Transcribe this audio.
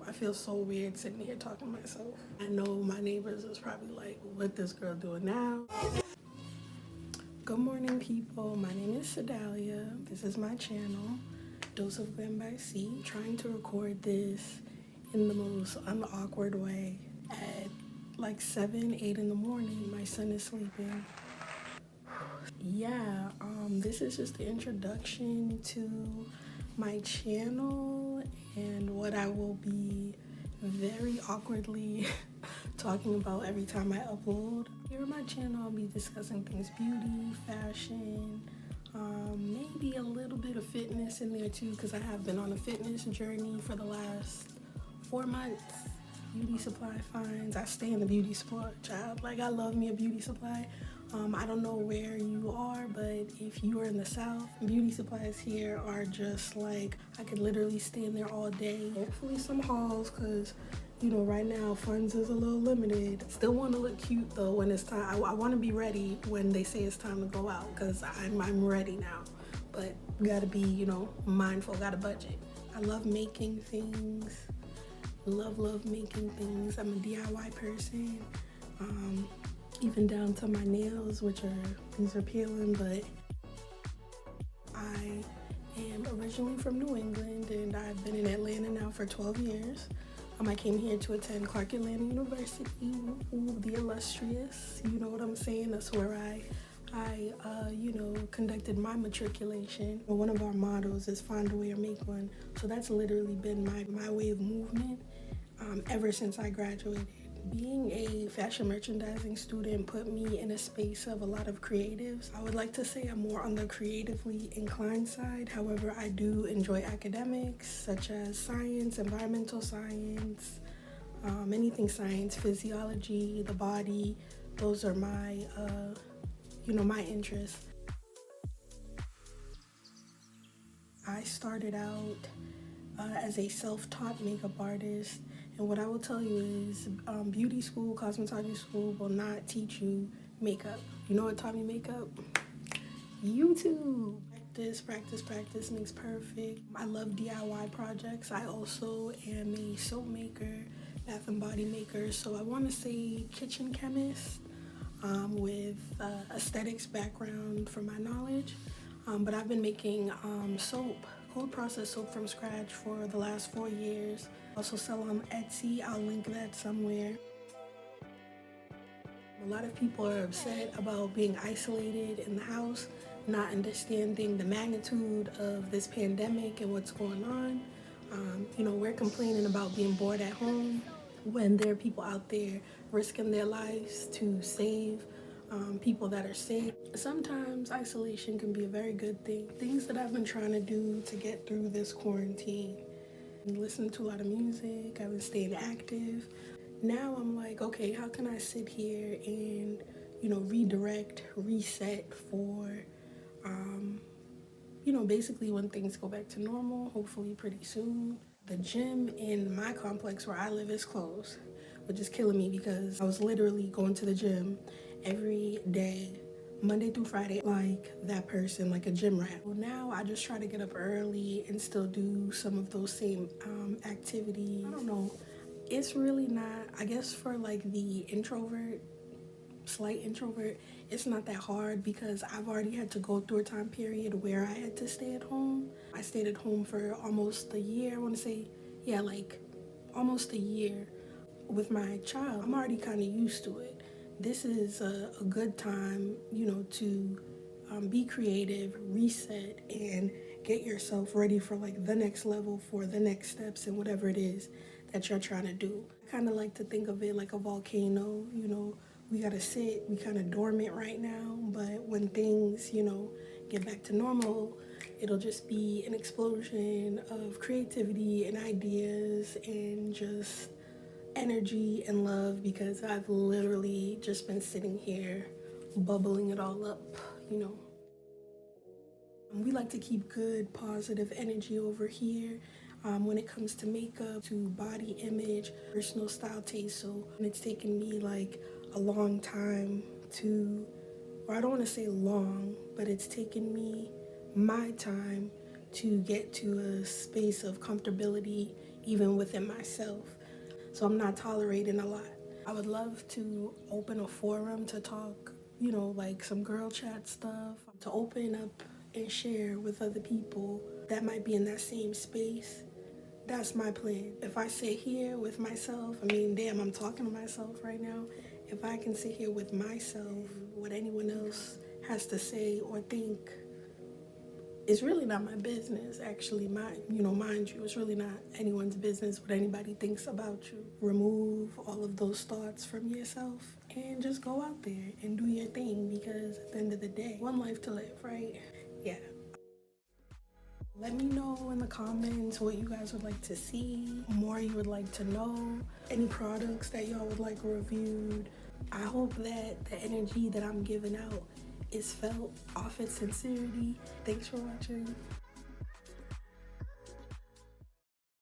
I feel so weird sitting here talking to myself. I know my neighbors is probably like, what this girl doing now? Good morning, people. My name is Sedalia. This is my channel, Dose of Glam by C. Trying to record this in the most unawkward way at like 7, 8 in the morning. My son is sleeping. Yeah, this is just the introduction to my channel and what I will be very awkwardly talking about every time I upload. Here on my channel, I'll be discussing things beauty, fashion, maybe a little bit of fitness in there too, because I have been on a fitness journey for the last 4 months. Beauty supply finds. I stay in the beauty supply, child. Like, I love me a beauty supply. I don't know where you are, but if you are in the South, beauty supplies here are just like, I could literally stay in there all day. Hopefully some hauls, because you know, right now funds is a little limited. Still want to look cute though when it's time. I want to be ready when they say it's time to go out, because I'm ready now. But gotta be, you know, mindful, gotta budget. I love making things. Love making things. I'm a DIY person, even down to my nails, these are peeling, but I am originally from New England and I've been in Atlanta now for 12 years. I came here to attend Clark Atlanta University, the illustrious, you know what I'm saying? That's where I conducted my matriculation. One of our mottos is find a way or make one. So that's literally been my way of movement ever since I graduated. Being a fashion merchandising student put me in a space of a lot of creatives. I would like to say I'm more on the creatively inclined side. However, I do enjoy academics such as science, environmental science, anything science, physiology, the body. Those are my, my interests. I started out as a self-taught makeup artist, and what I will tell you is beauty school, cosmetology school will not teach you makeup. You know what taught me makeup? YouTube. Practice makes perfect. I love DIY projects. I also am a soap maker, bath and body maker, so I want to say kitchen chemist with aesthetics background for my knowledge. But I've been making soap, cold processed soap from scratch for the last 4 years. Also sell on Etsy. I'll link that somewhere. A lot of people are upset about being isolated in the house, not understanding the magnitude of this pandemic and what's going on. We're complaining about being bored at home when there are people out there risking their lives to save people that are sick. Sometimes isolation can be a very good thing. Things that I've been trying to do to get through this quarantine. Listen to a lot of music, I've been staying active. Now I'm like, okay, how can I sit here and, redirect, reset for, basically when things go back to normal, hopefully pretty soon. The gym in my complex where I live is closed, which is killing me because I was literally going to the gym every day, Monday through Friday, like that person, like a gym rat. Well, now I just try to get up early and still do some of those same activities. I don't know. It's really not, I guess for like the slight introvert, it's not that hard because I've already had to go through a time period where I had to stay at home. I stayed at home for almost a year, I want to say, yeah, like almost a year with my child. I'm already kind of used to it. This is a good time, to be creative, reset, and get yourself ready for like the next level, for the next steps and whatever it is that you're trying to do. I kind of like to think of it like a volcano. We gotta sit, we kind of dormant right now, but when things, get back to normal, it'll just be an explosion of creativity and ideas and just energy and love, because I've literally just been sitting here bubbling it all up, We like to keep good, positive energy over here when it comes to makeup, to body image, personal style taste. So it's taken me like a long time to, or I don't want to say long, but it's taken me my time to get to a space of comfortability even within myself. So I'm not tolerating a lot. I would love to open a forum to talk, like some girl chat stuff, to open up and share with other people that might be in that same space. That's my plan. If I sit here with myself, I mean, damn, I'm talking to myself right now. If I can sit here with myself, what anyone else has to say or think, it's really not my business. Actually, mind you, it's really not anyone's business what anybody thinks about you. Remove all of those thoughts from yourself and just go out there and do your thing, because at the end of the day, one life to live, right? Yeah. Let me know in the comments what you guys would like to see, more you would like to know, any products that y'all would like reviewed. I hope that the energy that I'm giving out is felt off its sincerity. Thanks for watching.